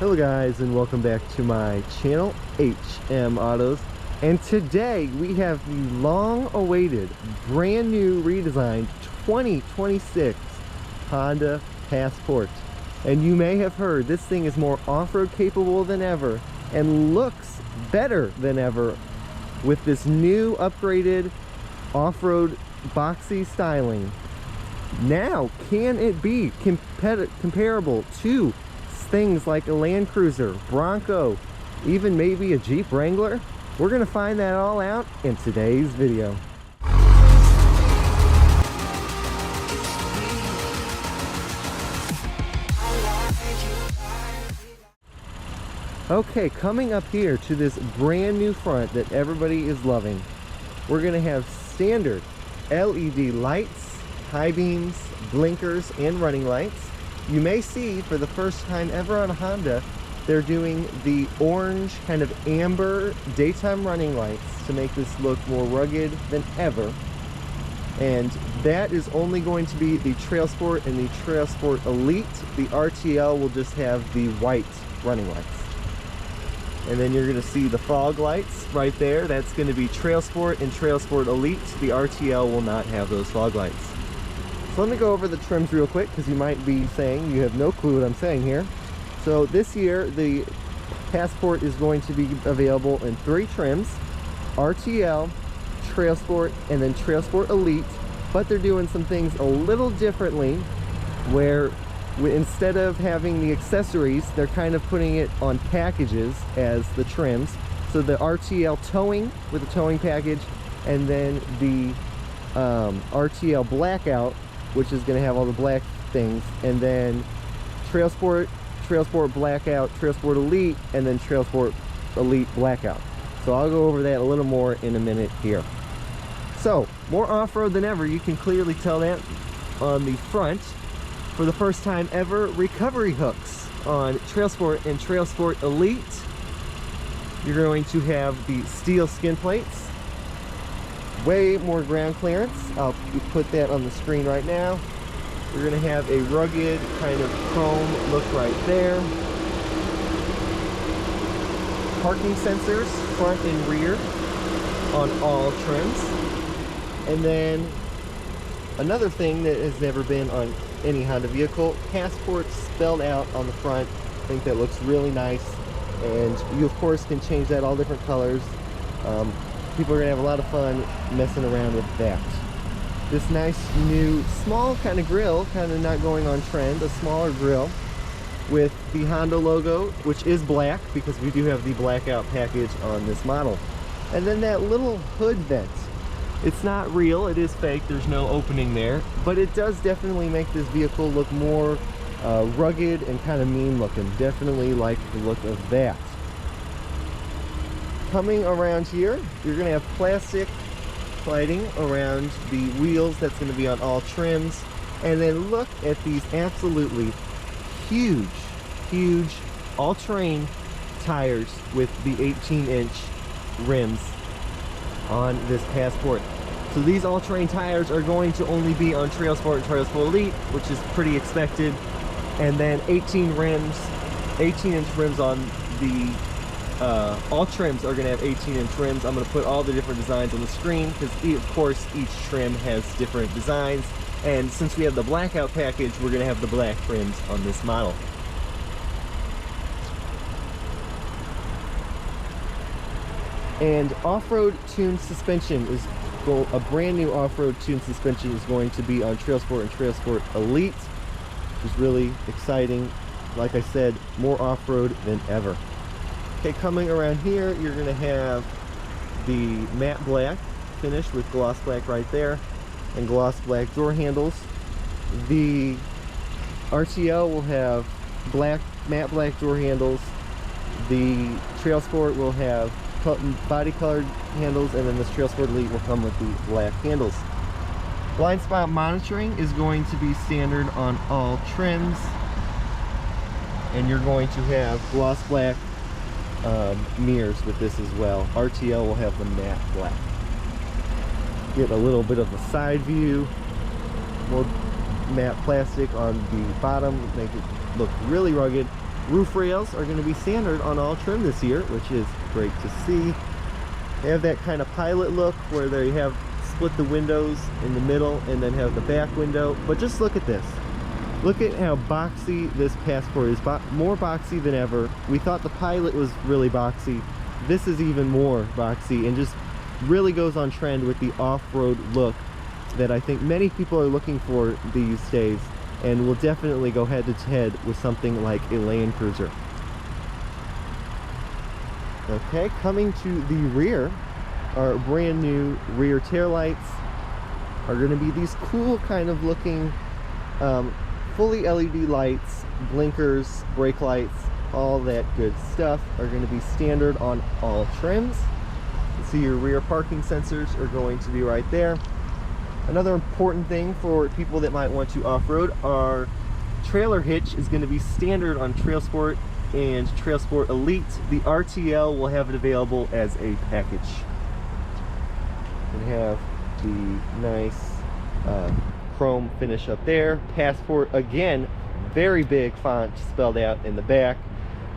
Hello guys, and welcome back to my channel, HM Autos. And today we have the long-awaited, brand new redesigned 2026 Honda Passport. And you may have heard this thing is more off-road capable than ever and looks better than ever with this new upgraded off-road boxy styling. Now, can it be comparable to things like a Land Cruiser, Bronco, even maybe a Jeep Wrangler? We're going to find that all out in today's video. Okay, coming up here to this brand new front that everybody is loving, we're going to have standard LED lights, high beams, blinkers, and running lights. You may see for the first time ever on a Honda, they're doing the orange kind of amber daytime running lights to make this look more rugged than ever. And that is only going to be the Trail Sport and the Trail Sport Elite. The RTL will just have the white running lights. And then you're going to see the fog lights right there. That's going to be Trail Sport and Trail Sport Elite. The RTL will not have those fog lights. So let me go over the trims real quick, because you might be saying you have no clue what I'm saying here. So this year the Passport is going to be available in 3 trims: RTL, Trail Sport, and then Trail Sport Elite. But they're doing some things a little differently, where instead of having the accessories, they're kind of putting it on packages as the trims. So the RTL towing with a towing package, and then the RTL Blackout, which is going to have all the black things, and then Trail Sport Blackout, Trail Sport Elite, and then Trail Sport Elite Blackout. So I'll go over that a little more in a minute here. So, more off-road than ever. You can clearly tell that on the front. For the first time ever, recovery hooks on Trail Sport and Trail Sport Elite. You're going to have the steel skin plates. Way more ground clearance. I'll put that on the screen right now. You're going to have a rugged kind of chrome look right there. Parking sensors front and rear on all trims. And then another thing that has never been on any Honda vehicle, Passport spelled out on the front. I think that looks really nice. And you of course can change that all different colors. People are going to have a lot of fun messing around with that. This nice new small kind of grill, kind of not going on trend, a smaller grill with the Honda logo, which is black because we do have the blackout package on this model. And then that little hood vent. It's not real, it is fake, there's no opening there, but it does definitely make this vehicle look more rugged and kind of mean looking. Definitely like the look of that. Coming around here, you're going to have plastic plating around the wheels. That's going to be on all trims. And then look at these absolutely huge all-terrain tires with the 18-inch rims on this Passport. So these all-terrain tires are going to only be on Trail Sport and Trail Sport Elite, which is pretty expected. And then 18-inch rims on the all trims are going to have 18-inch rims. I'm going to put all the different designs on the screen because, of course, each trim has different designs. And since we have the blackout package, we're going to have the black rims on this model. And off-road tuned suspension is a brand new off-road tuned suspension is going to be on Trail Sport and Trail Sport Elite, which is really exciting. Like I said, more off-road than ever. Okay, coming around here, you're going to have the matte black finish with gloss black right there, and gloss black door handles. The RTL will have matte black door handles. The Trail Sport will have body colored handles, and then this Trail Sport Elite will come with the black handles. Blind spot monitoring is going to be standard on all trims, and you're going to have gloss black mirrors with this as well. RTL will have the matte black. Get a little bit of a side view, more matte plastic on the bottom, make it look really rugged. Roof rails are going to be standard on all trim this year, which is great to see. They have that kind of pilot look where they have split the windows in the middle and then have the back window. But just look at this. Look at how boxy this Passport is. More boxy than ever. We thought the Pilot was really boxy. This is even more boxy and just really goes on trend with the off-road look that I think many people are looking for these days, and will definitely go head to head with something like a Land Cruiser. Okay, coming to the rear, our brand new rear taillights are going to be these cool kind of looking fully LED lights, blinkers, brake lights, all that good stuff are going to be standard on all trims. You see your rear parking sensors are going to be right there. Another important thing for people that might want to off-road, our trailer hitch is going to be standard on Trail Sport and Trail Sport Elite. The RTL will have it available as a package. We have the nice chrome finish up there. Passport, again, very big font spelled out in the back.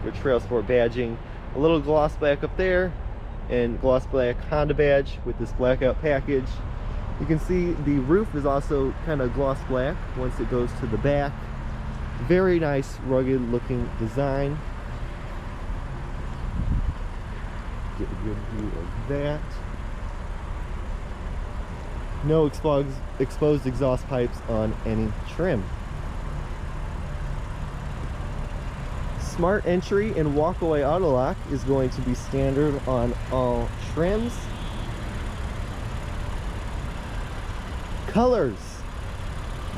Your Trail Sport badging. A little gloss black up there, and gloss black Honda badge with this blackout package. You can see the roof is also kind of gloss black once it goes to the back. Very nice, rugged looking design. Get a good view of that. No exposed exhaust pipes on any trim. Smart entry and walkaway auto lock is going to be standard on all trims. Colors.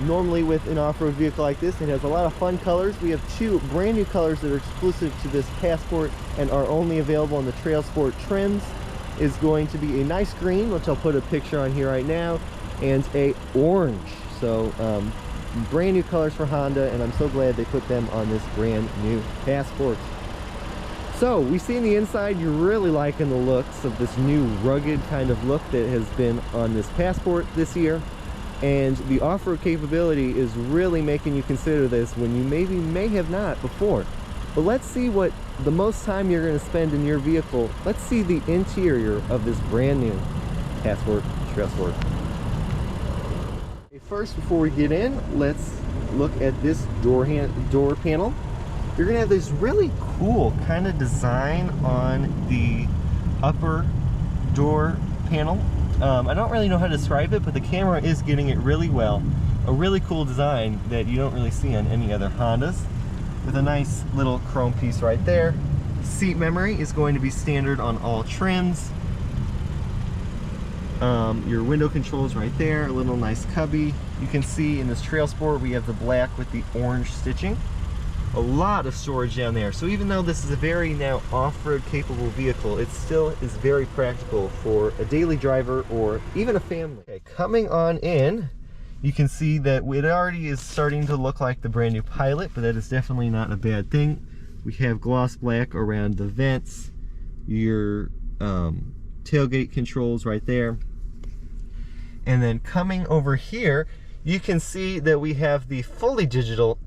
Normally with an off-road vehicle like this, it has a lot of fun colors. We have two brand new colors that are exclusive to this Passport and are only available on the Trail Sport trims. Is going to be a nice green, which I'll put a picture on here right now, and a orange. So brand new colors for Honda, and I'm so glad they put them on this brand new Passport. So we see in the inside, you're really liking the looks of this new rugged kind of look that has been on this Passport this year. And the off-road capability is really making you consider this when you may have not before. But let's see what the most time you're going to spend in your vehicle. Let's see the interior of this brand new Passport Trail Sport. First, before we get in, let's look at this door panel. You're going to have this really cool kind of design on the upper door panel. I don't really know how to describe it, but the camera is getting it really well. A really cool design that you don't really see on any other Hondas, with a nice little chrome piece right there. Seat memory is going to be standard on all trims. Your window controls right there, a little nice cubby. You can see in this Trail Sport we have the black with the orange stitching. A lot of storage down there. So even though this is a very now off-road capable vehicle, it still is very practical for a daily driver or even a family. Okay, coming on in, you can see that it already is starting to look like the brand new Pilot, but that is definitely not a bad thing. We have gloss black around the vents, your tailgate controls right there. And then coming over here, you can see that we have the fully digital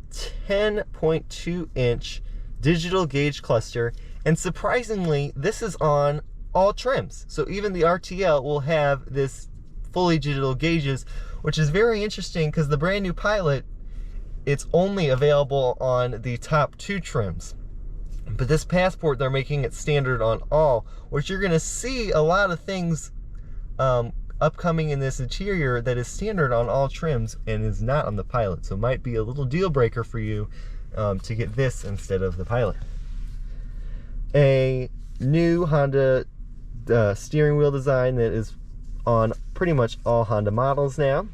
10.2 inch digital gauge cluster, and surprisingly this is on all trims. So even the RTL will have this fully digital gauges, which is very interesting because the brand new Pilot, it's only available on the top two trims. But this Passport, they're making it standard on all, which you're going to see a lot of things upcoming in this interior that is standard on all trims and is not on the Pilot. So it might be a little deal breaker for you to get this instead of the Pilot. A new Honda steering wheel design that is on pretty much all Honda models now.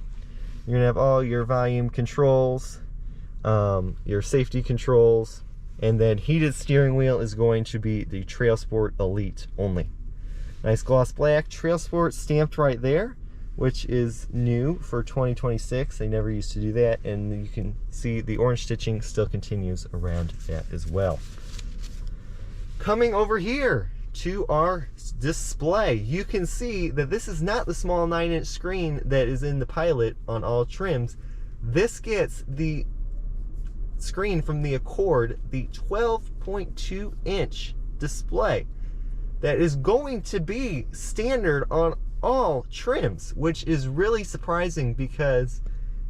You're gonna have all your volume controls, your safety controls, and then heated steering wheel is going to be the Trail Sport Elite only. Nice gloss black Trail Sport stamped right there, which is new for 2026. They never used to do that, and you can see the orange stitching still continues around that as well. Coming over here to our display, you can see that this is not the small 9-inch screen that is in the Pilot on all trims. This gets the screen from the Accord, the 12.2 inch display that is going to be standard on all trims, which is really surprising because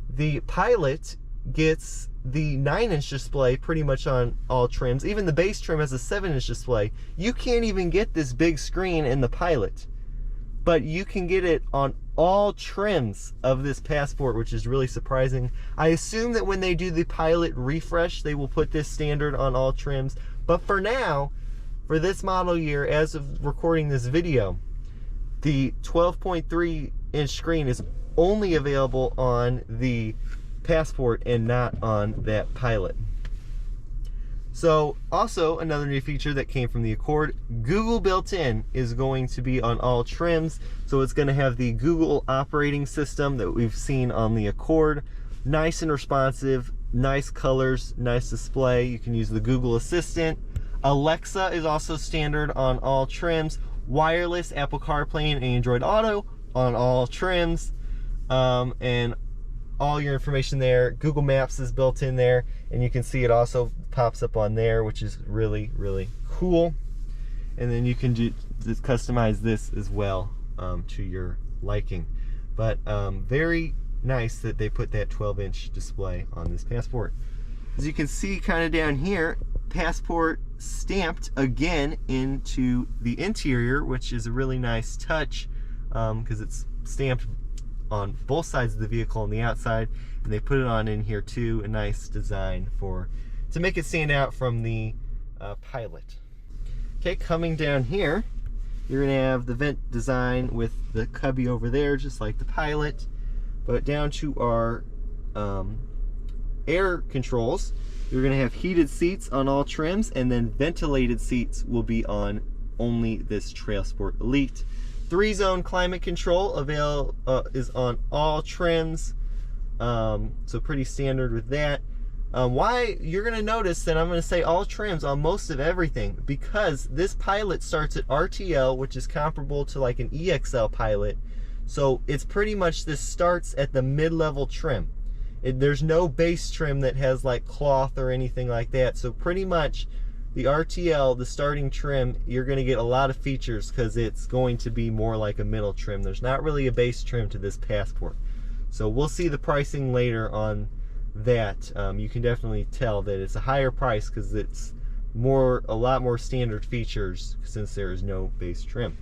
the Pilot gets the 9-inch display pretty much on all trims. Even the base trim has a 7-inch display. You can't even get this big screen in the Pilot, but you can get it on all trims of this Passport, which is really surprising. I assume that when they do the Pilot refresh, they will put this standard on all trims. But for now, for this model year, as of recording this video, the 12.3 inch screen is only available on the Passport and not on that Pilot. So also another new feature that came from the Accord, Google built-in is going to be on all trims. So it's going to have the Google operating system that we've seen on the Accord. Nice and responsive, nice colors, nice display. You can use the Google Assistant. Alexa is also standard on all trims. Wireless Apple CarPlay and Android Auto on all trims. And all your information there. Google Maps is built in there, and you can see it also pops up on there, which is really, really cool. And then you can just customize this as well to your liking. But very nice that they put that 12-inch display on this Passport. As you can see kind of down here, Passport stamped again into the interior, which is a really nice touch because it's stamped on both sides of the vehicle on the outside, and they put it on in here too. A nice design to make it stand out from the Pilot. Okay, coming down here, you're gonna have the vent design with the cubby over there, just like the Pilot. But down to our air controls, you're gonna have heated seats on all trims, and then ventilated seats will be on only this Trailsport Elite. 3-zone climate control is on all trims, so pretty standard with that. Why you're going to notice that I'm going to say all trims on most of everything, because this Pilot starts at RTL, which is comparable to like an EXL Pilot. So it's pretty much, this starts at the mid-level trim. There's no base trim that has like cloth or anything like that. So pretty much the RTL, the starting trim, you're going to get a lot of features because it's going to be more like a middle trim. There's not really a base trim to this Passport. So we'll see the pricing later on that. You can definitely tell that it's a higher price because it's a lot more standard features since there is no base trim.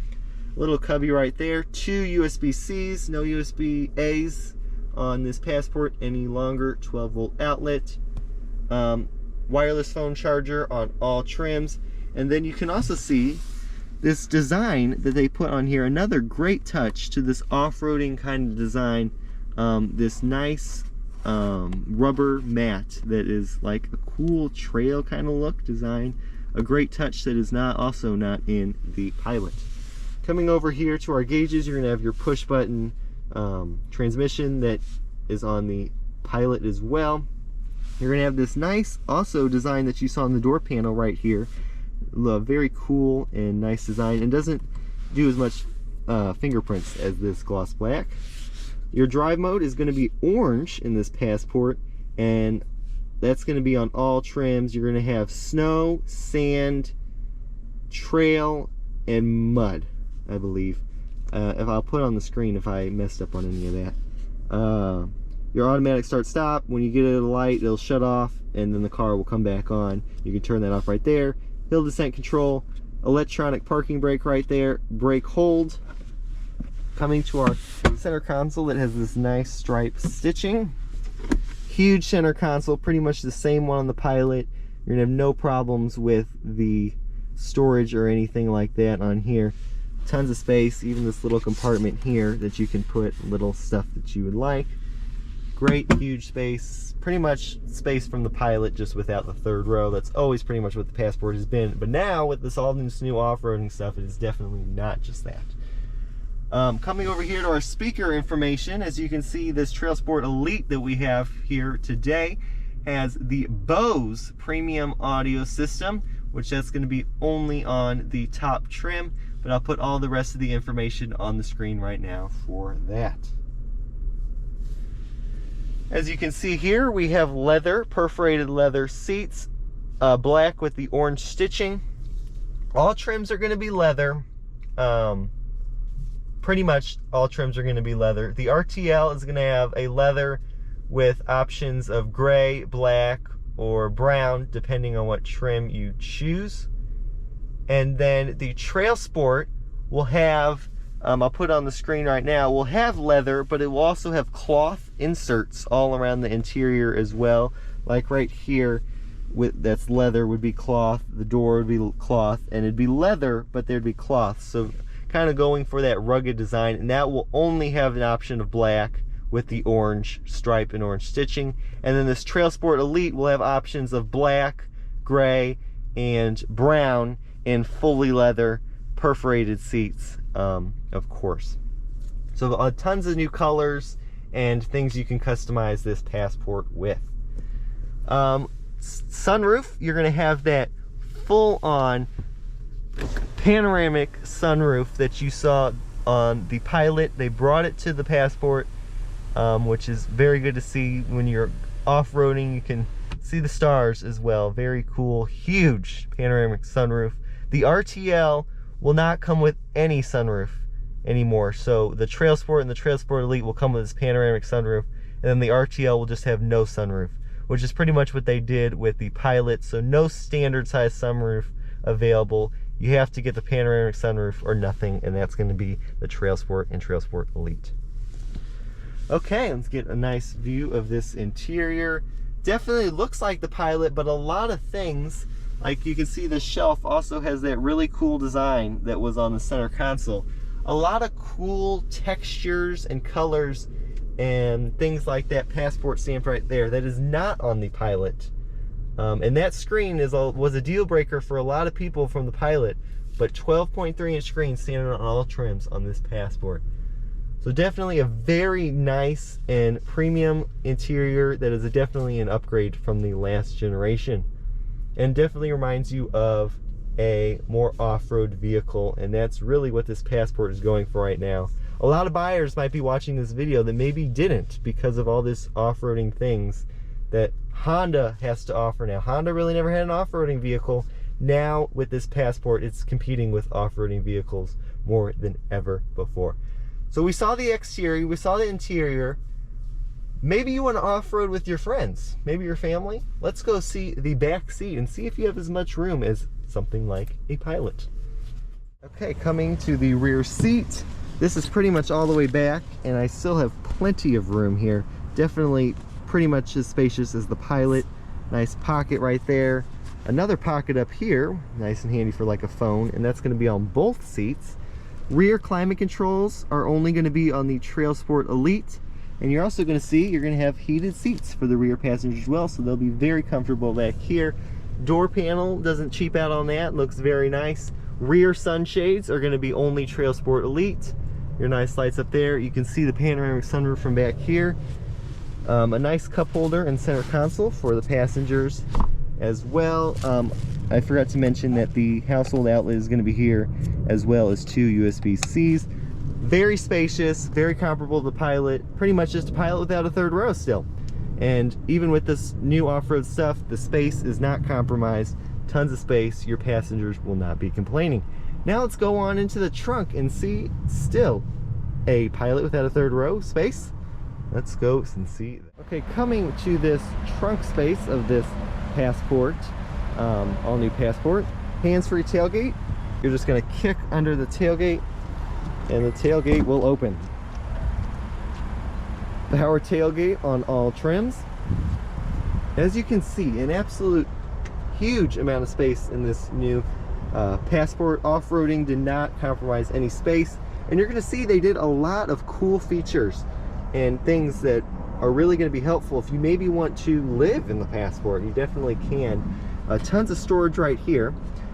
Little cubby right there, 2 USB-Cs, no USB-As on this Passport any longer, 12-volt outlet. Wireless phone charger on all trims. And then you can also see this design that they put on here, another great touch to this off-roading kind of design. This nice rubber mat that is like a cool trail kind of look design. A great touch that is also not in the Pilot. Coming over here to our gauges, you're going to have your push button transmission that is on the Pilot as well. You're going to have this nice also design that you saw on the door panel right here. Very cool and nice design, and doesn't do as much fingerprints as this gloss black. Your drive mode is going to be orange in this Passport, and that's going to be on all trims. You're going to have snow, sand, trail, and mud, I believe. If I'll put on the screen if I messed up on any of that. Your automatic start stop, when you get it at a light, it'll shut off and then the car will come back on. You can turn that off right there. Hill descent control, electronic parking brake right there, brake hold. Coming to our center console that has this nice stripe stitching. Huge center console, pretty much the same one on the Pilot. You're gonna have no problems with the storage or anything like that on here. Tons of space, even this little compartment here that you can put little stuff that you would like. Great huge space, pretty much space from the Pilot, just without the third row. That's always pretty much what the Passport has been, but now with all this new off-roading stuff, it is definitely not just that. Coming over here to our speaker information, as you can see, this Trailsport Elite that we have here today has the Bose premium audio system, which that's going to be only on the top trim, but I'll put all the rest of the information on the screen right now for that. As you can see here, we have leather, perforated leather seats, black with the orange stitching. All trims are going to be leather. Pretty much all trims are going to be leather. The RTL is going to have a leather with options of gray, black, or brown, depending on what trim you choose. And then the Trail Sport will have, I'll put it on the screen right now, will have leather, but it will also have cloth inserts all around the interior as well. Like right here, that's leather would be cloth, the door would be cloth, and it'd be leather, but there'd be cloth. So kind of going for that rugged design, and that will only have an option of black with the orange stripe and orange stitching. And then this Trail Sport Elite will have options of black, gray, and brown, and fully leather perforated seats, of course. So tons of new colors and things you can customize this Passport with. Sunroof, you're going to have that full-on panoramic sunroof that you saw on the Pilot. They brought it to the Passport, which is very good to see. When you're off-roading, you can see the stars as well. Very cool, huge panoramic sunroof. The RTL will not come with any sunroof anymore. So the Trail Sport and the Trail Sport Elite will come with this panoramic sunroof, and then the RTL will just have no sunroof, which is pretty much what they did with the Pilot. So no standard size sunroof available. You have to get the panoramic sunroof or nothing, and that's going to be the Trail Sport and Trail Sport Elite. Okay, let's get a nice view of this interior. Definitely looks like the Pilot, but a lot of things, like you can see the shelf also has that really cool design that was on the center console. A lot of cool textures and colors and things like that Passport stamped right there that is not on the Pilot. And that screen was a deal breaker for a lot of people from the Pilot, but 12.3 inch screen standard on all trims on this Passport. So definitely a very nice and premium interior that is definitely an upgrade from the last generation, and definitely reminds you of a more off-road vehicle, and that's really what this Passport is going for right now. A lot of buyers might be watching this video that maybe didn't because of all this off-roading things that Honda has to offer now. Honda really never had an off-roading vehicle. Now with this Passport, it's competing with off-roading vehicles more than ever before. So we saw the exterior, we saw the interior. Maybe you want to off-road with your friends, maybe your family. Let's go see the back seat and see if you have as much room as something like a Pilot. Okay, coming to the rear seat. This is pretty much all the way back, and I still have plenty of room here. Definitely pretty much as spacious as the Pilot. Nice pocket right there. Another pocket up here, nice and handy for like a phone, and that's going to be on both seats. Rear climate controls are only going to be on the Trail Sport Elite, and you're also going to see you're going to have heated seats for the rear passengers as well, so they'll be very comfortable back here. Door panel doesn't cheap out on that, looks very nice. Rear sunshades are going to be only Trail Sport Elite. Your nice lights up there. You can see the panoramic sunroof from back here. A nice cup holder and center console for the passengers as well. I forgot to mention that the household outlet is going to be here, as well as 2 USB-Cs. Very spacious, very comparable to the Pilot. Pretty much just a Pilot without a third row still. And even with this new off-road stuff, the space is not compromised. Tons of space. Your passengers will not be complaining. Now let's go on into the trunk and see still a Pilot without a third row space. Let's go and see. Okay, coming to this trunk space of this Passport, all new Passport. Hands-free tailgate. You're just going to kick under the tailgate and the tailgate will open. Power tailgate on all trims. As you can see, an absolute huge amount of space in this new Passport. Off-roading did not compromise any space, and you're going to see they did a lot of cool features and things that are really going to be helpful if you maybe want to live in the Passport. You definitely can. Tons of storage right here.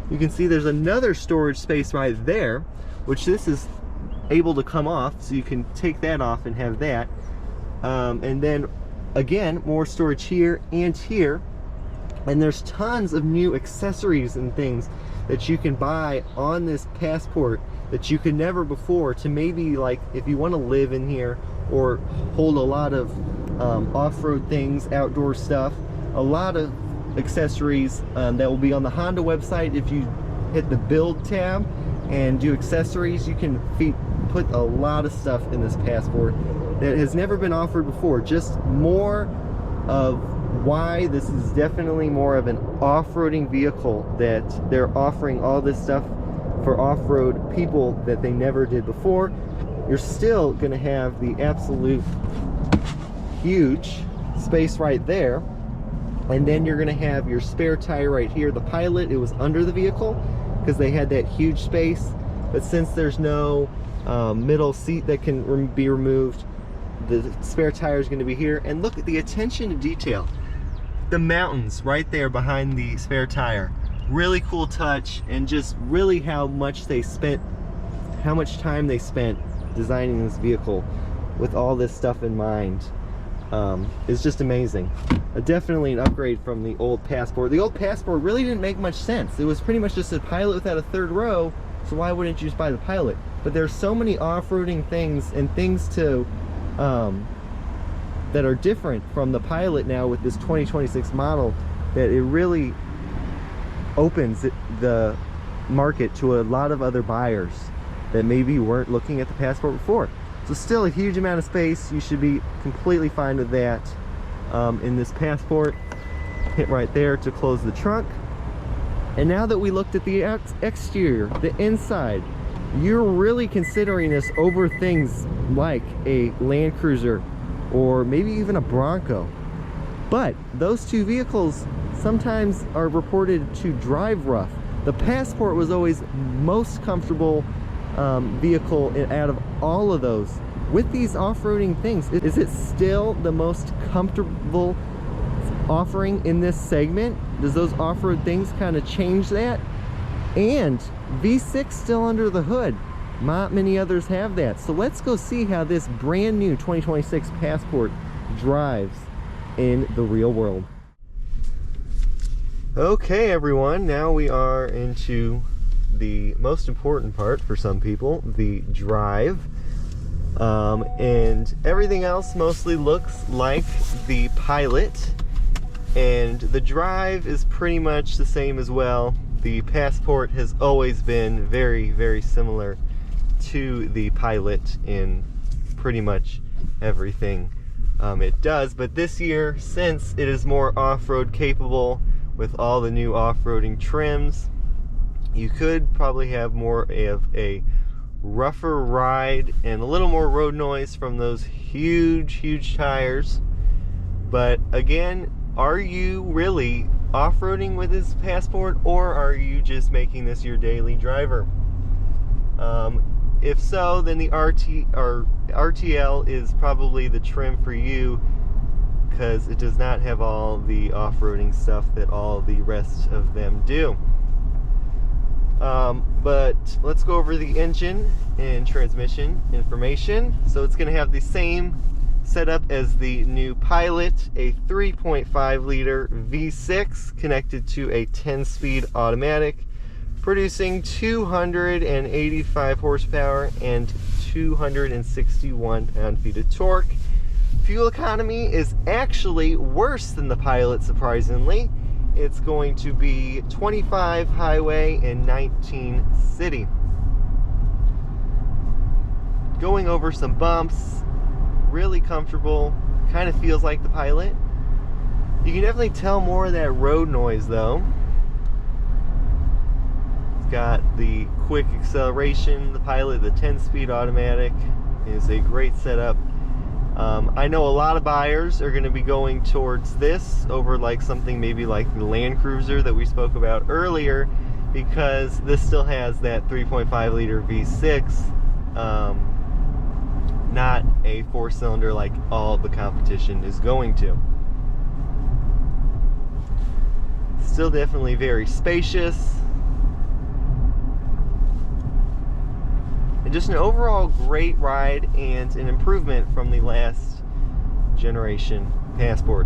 You can see there's another storage space right there, which this is able to come off, so you can take that off and have that. And then again, more storage here and here. And there's tons of new accessories and things that you can buy on this Passport that you could never before, to maybe, like, if you want to live in here or hold a lot of off-road things, outdoor stuff. A lot of accessories that will be on the Honda website. If you hit the build tab and do accessories, you can put a lot of stuff in this Passport that has never been offered before. Just more of why this is definitely more of an off-roading vehicle, that they're offering all this stuff for off-road people that they never did before. You're still going to have the absolute huge space right there, and then you're going to have your spare tire right here. The Pilot, it was under the vehicle because they had that huge space, but since there's no middle seat that can be removed, the spare tire is going to be here. And look at the attention to detail. The mountains right there behind the spare tire. Really cool touch, and just really how much time they spent designing this vehicle with all this stuff in mind. Is just amazing. Definitely an upgrade from the old Passport. The old Passport really didn't make much sense. It was pretty much just a Pilot without a third row, so why wouldn't you just buy the Pilot? But there's so many off-roading things and things to that are different from the Pilot now with this 2026 model, that it really opens the market to a lot of other buyers that maybe weren't looking at the Passport before. So still a huge amount of space. You should be completely fine with that in this Passport. Hit right there to close the trunk. And now that we looked at the exterior, the inside, you're really considering this over things like a Land Cruiser or maybe even a Bronco. But those two vehicles sometimes are reported to drive rough. The Passport was always most comfortable vehicle out of all of those. With these off-roading things, is it still the most comfortable offering in this segment? Does those off-road things kind of change that? And V6 still under the hood. Not many others have that. So let's go see how this brand new 2026 Passport drives in the real world. Okay everyone, now we are into the most important part for some people, the drive. And everything else mostly looks like the Pilot, and the drive is pretty much the same as well. The Passport has always been very, very similar to the Pilot in pretty much everything it does, but this year, since it is more off-road capable with all the new off-roading trims, you could probably have more of a rougher ride and a little more road noise from those huge tires. But again, are you really off-roading with this Passport, or are you just making this your daily driver? If so, then the RTL is probably the trim for you, because it does not have all the off-roading stuff that all the rest of them do. But let's go over the engine and transmission information. So it's going to have the same setup as the new Pilot, a 3.5 liter V6 connected to a 10-speed automatic, producing 285 horsepower and 261 pound-feet of torque. Fuel economy is actually worse than the Pilot, surprisingly. It's going to be 25 highway and 19 city. Going over some bumps, really comfortable, kind of feels like the Pilot. You can definitely tell more of that road noise though. It's got the quick acceleration, the Pilot, the 10-speed automatic is a great setup. I know a lot of buyers are going to be going towards this over like something maybe like the Land Cruiser that we spoke about earlier, because this still has that 3.5 liter V6, not a 4-cylinder like all the competition is going to. Still definitely very spacious, and just an overall great ride and an improvement from the last generation Passport.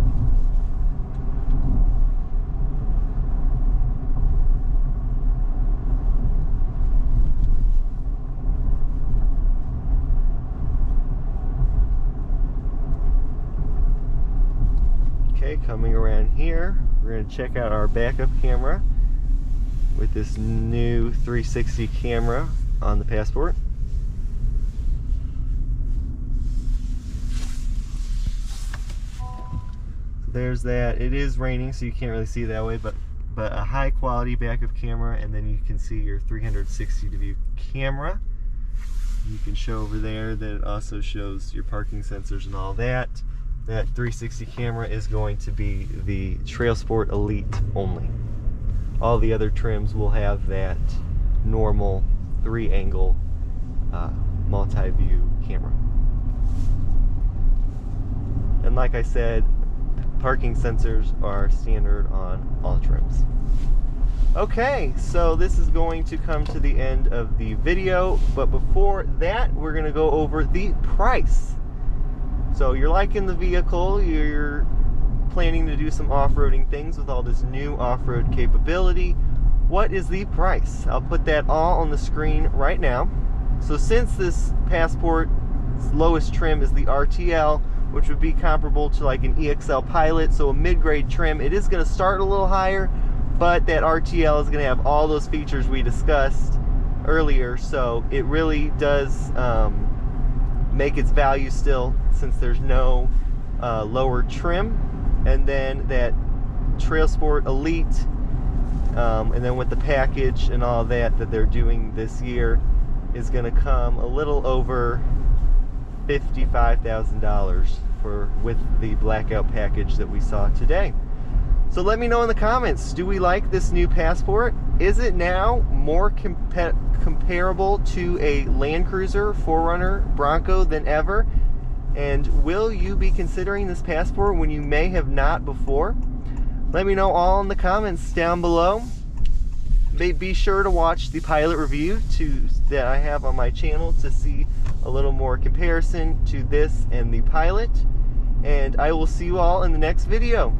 Coming around here, we're going to check out our backup camera with this new 360 camera on the Passport. There's that. It is raining, so you can't really see it that way, but a high quality backup camera, and then you can see your 360 view camera. You can show over there that it also shows your parking sensors and all that. That 360 camera is going to be the Trail Sport Elite only. All the other trims will have that normal 3-angle multi-view camera. And like I said, parking sensors are standard on all trims. Okay, so this is going to come to the end of the video, but before that, we're going to go over the price. So you're liking the vehicle, you're planning to do some off-roading things with all this new off-road capability. What is the price? I'll put that all on the screen right now. So since this Passport's lowest trim is the RTL, which would be comparable to like an EXL Pilot, so a mid-grade trim, it is going to start a little higher, but that RTL is going to have all those features we discussed earlier, so it really does make its value still, since there's no lower trim. And then that Trail Sport Elite, and then with the package and all that they're doing this year, is going to come a little over $55,000 with the blackout package that we saw today. So let me know in the comments, do we like this new Passport? Is it now more comparable to a Land Cruiser, 4Runner, Bronco than ever? And will you be considering this Passport when you may have not before? Let me know all in the comments down below. Be sure to watch the pilot review that I have on my channel to see a little more comparison to this and the Pilot. And I will see you all in the next video.